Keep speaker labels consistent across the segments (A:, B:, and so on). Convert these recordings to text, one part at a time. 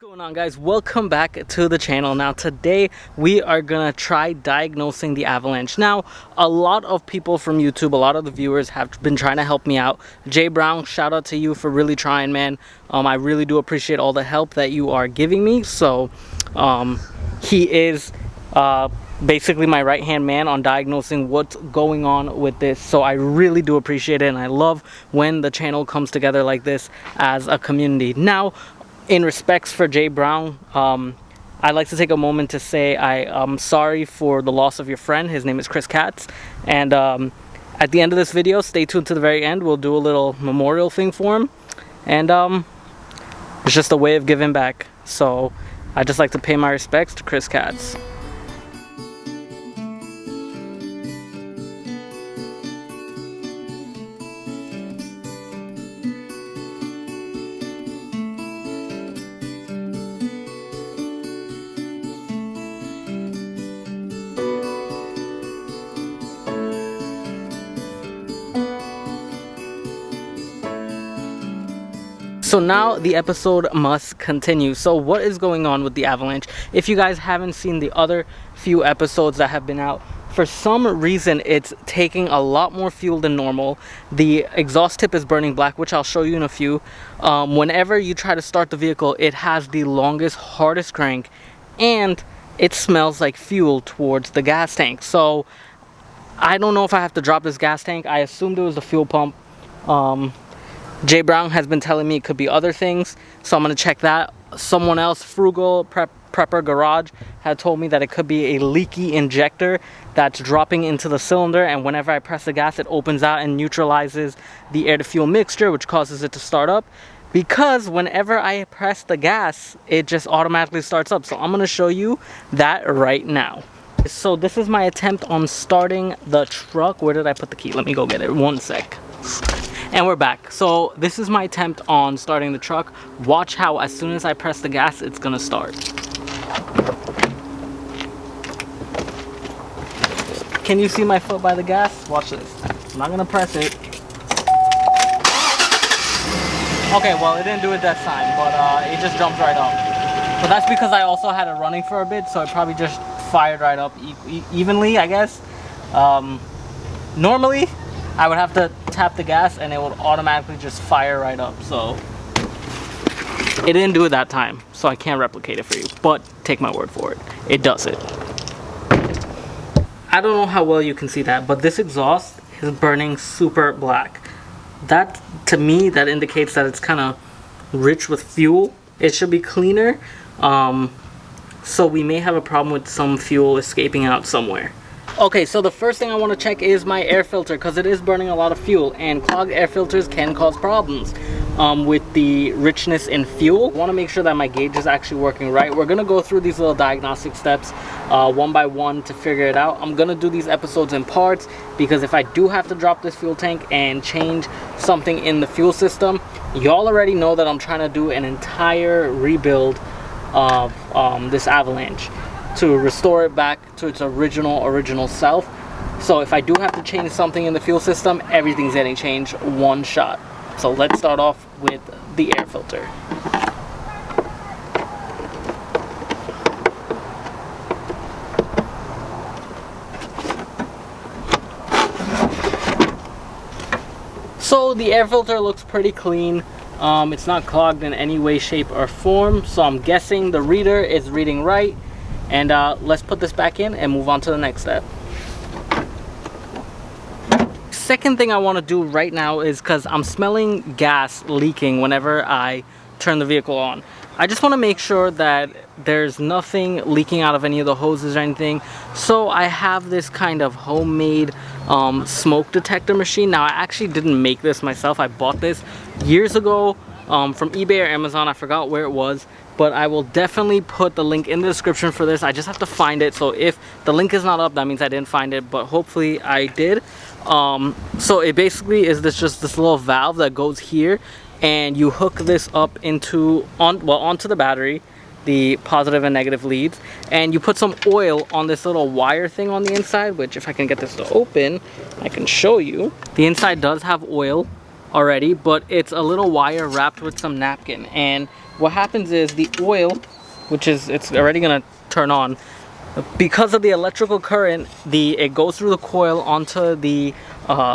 A: What's going on, guys? Welcome back to the channel. Now today we are gonna try diagnosing the avalanche. Now a lot of people from YouTube, a lot of the viewers have been trying to help me out. Jay Brown, shout out to you for really trying, man. I really do appreciate all the help that you are giving me. So he is basically my right hand man on diagnosing what's going on with this, so I really do appreciate it, and I love when the channel comes together like this as a community. Now, in respects for Jay Brown, I'd like to take a moment to say I'm sorry for the loss of your friend. His name is Kris Kaatz, and at the end of this video, stay tuned to the very end. We'll do a little memorial thing for him, and it's just a way of giving back. So I'd just like to pay my respects to Kris Kaatz. So now the episode must continue. So what is going on with the avalanche? If you guys haven't seen the other few episodes that have been out, for some reason it's taking a lot more fuel than normal. The exhaust tip is burning black, which I'll show you in a few. Whenever you try to start the vehicle, it has the longest, hardest crank, and it smells like fuel towards the gas tank. So I don't know if I have to drop this gas tank. I assumed it was the fuel pump. Jay Brown has been telling me it could be other things, so I'm going to check that. Someone else, Frugal Prepper Garage, had told me that it could be a leaky injector that's dropping into the cylinder, and whenever I press the gas, it opens out and neutralizes the air-to-fuel mixture, which causes it to start up. Because whenever I press the gas, it just automatically starts up. So I'm going to show you that right now. So this is my attempt on starting the truck. Where did I put the key? Let me go get it. One sec. And we're back. So this is my attempt on starting the truck. Watch how as soon as I press the gas, it's gonna start. Can you see my foot by the gas? Watch this. I'm not gonna press it. Okay, well, it didn't do it that time, but it just jumped right up. But that's because I also had it running for a bit, so it probably just fired right up evenly, I guess. Normally I would have to tap the gas and it would automatically just fire right up. So it didn't do it that time, so I can't replicate it for you, but take my word for it, it does it. I don't know how well you can see that, but this exhaust is burning super black. That, to me, that indicates that it's kind of rich with fuel. It should be cleaner, so we may have a problem with some fuel escaping out somewhere. Okay, so the first thing I want to check is my air filter, because it is burning a lot of fuel, and clogged air filters can cause problems with the richness in fuel. I want to make sure that my gauge is actually working right. We're going to go through these little diagnostic steps one by one to figure it out. I'm going to do these episodes in parts, because if I do have to drop this fuel tank and change something in the fuel system, y'all already know that I'm trying to do an entire rebuild of this avalanche to restore it back to its original self. So if I do have to change something in the fuel system, everything's getting changed one shot. So let's start off with the air filter. So the air filter looks pretty clean. It's not clogged in any way, shape, or form, so I'm guessing the reader is reading right. And let's put this back in and move on to the next step. Second thing I want to do right now is, because I'm smelling gas leaking whenever I turn the vehicle on, I just want to make sure that there's nothing leaking out of any of the hoses or anything. So I have this kind of homemade smoke detector machine. Now, I actually didn't make this myself. I bought this years ago from eBay or Amazon. I forgot where it was, but I will definitely put the link in the description for this. I just have to find it. So if the link is not up, that means I didn't find it, but hopefully I did. So it basically is just this little valve that goes here, and you hook this up onto the battery, the positive and negative leads, and you put some oil on this little wire thing on the inside, which if I can get this to open, I can show you. The inside does have oil. already, but it's a little wire wrapped with some napkin. And what happens is the oil, which is, it's already gonna turn on, because of the electrical current, it goes through the coil onto the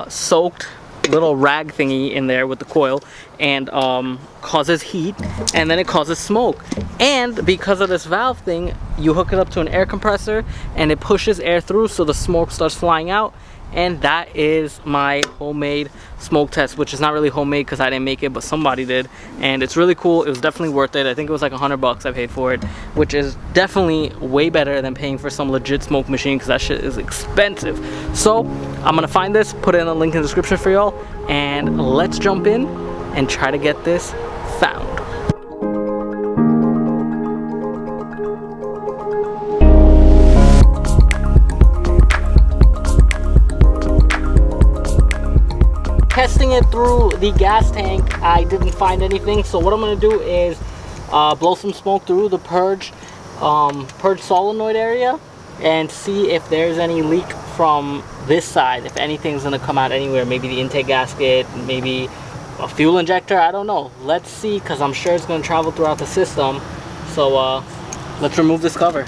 A: soaked little rag thingy in there with the coil, and causes heat, and then it causes smoke. And because of this valve thing, you hook it up to an air compressor and it pushes air through, so the smoke starts flying out. And that is my homemade smoke test, which is not really homemade because I didn't make it, but somebody did, and it's really cool. It was definitely worth it. I think it was like $100 I paid for it, which is definitely way better than paying for some legit smoke machine, because that shit is expensive. So I'm gonna find this, put it in the link in the description for y'all, and let's jump in and try to get this found. Testing it through the gas tank, I didn't find anything. So what I'm gonna do is blow some smoke through the purge solenoid area and see if there's any leak from this side, if anything's gonna come out anywhere. Maybe the intake gasket, maybe a fuel injector, I don't know. Let's see, because I'm sure it's gonna travel throughout the system. So let's remove this cover.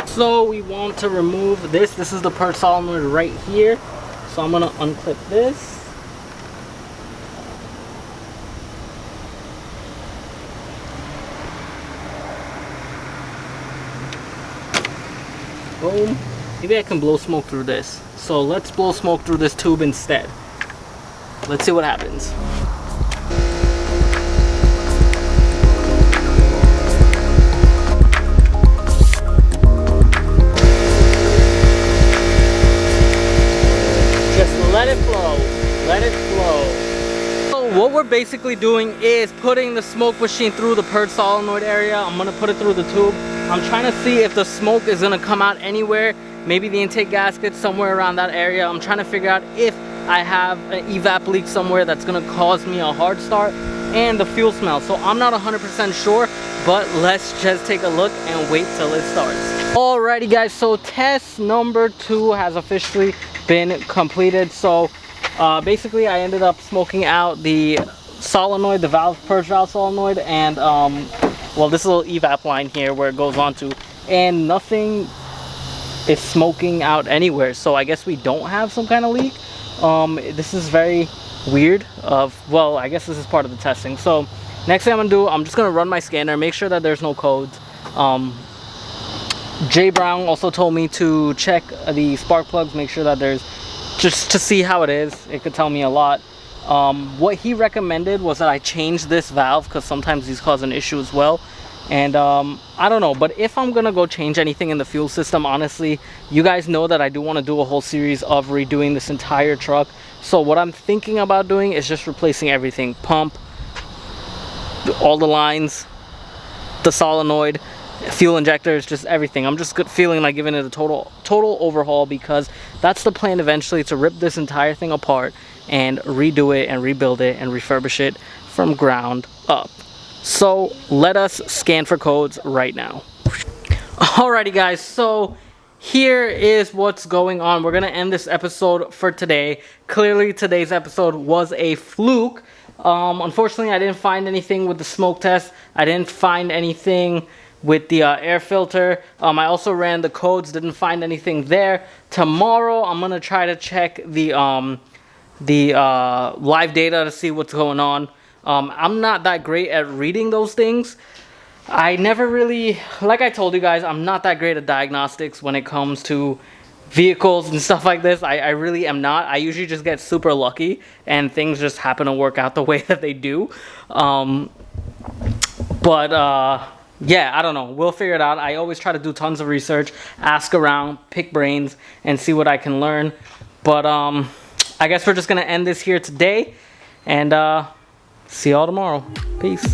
A: So we want to remove this. This is the purge solenoid right here. So I'm gonna unclip this. Boom. Maybe I can blow smoke through this. So let's blow smoke through this tube instead. Let's see what happens. Let it flow, let it flow. So what we're basically doing is putting the smoke machine through the purge solenoid area. I'm gonna put it through the tube. I'm trying to see if the smoke is gonna come out anywhere. Maybe the intake gasket somewhere around that area. I'm trying to figure out if I have an EVAP leak somewhere that's gonna cause me a hard start, and the fuel smell. So I'm not 100% sure, but let's just take a look and wait till it starts. Alrighty guys, so test number 2 has officially been completed. So basically I ended up smoking out the solenoid, the purge valve solenoid, and well, this little EVAP line here where it goes on to, and nothing is smoking out anywhere. So I guess we don't have some kind of leak. This is very weird. Well, I guess this is part of the testing. So next thing I'm gonna do, I'm just gonna run my scanner, make sure that there's no codes. Jay Brown also told me to check the spark plugs, make sure that there's, just to see how it is. It could tell me a lot. What he recommended was that I change this valve, because sometimes these cause an issue as well. And I don't know, but if I'm gonna go change anything in the fuel system, honestly, you guys know that I do want to do a whole series of redoing this entire truck. So what I'm thinking about doing is just replacing everything: pump, all the lines, the solenoid, fuel injectors, just everything. I'm just feeling like giving it a total overhaul, because that's the plan eventually, to rip this entire thing apart and redo it and rebuild it and refurbish it from ground up. So let us scan for codes right now. Alrighty guys, so here is what's going on. We're gonna end this episode for today. Clearly today's episode was a fluke. Unfortunately I didn't find anything with the smoke test. I didn't find anything with the air filter. I also ran the codes, didn't find anything there. Tomorrow I'm gonna try to check the live data to see what's going on. I'm not that great at reading those things. I never really, like I told you guys, I'm not that great at diagnostics when it comes to vehicles and stuff like this. I really am not. I usually just get super lucky and things just happen to work out the way that they do. Yeah, I don't know. We'll figure it out. I always try to do tons of research, ask around, pick brains, and see what I can learn. But I guess we're just going to end this here today, and see y'all tomorrow. Peace.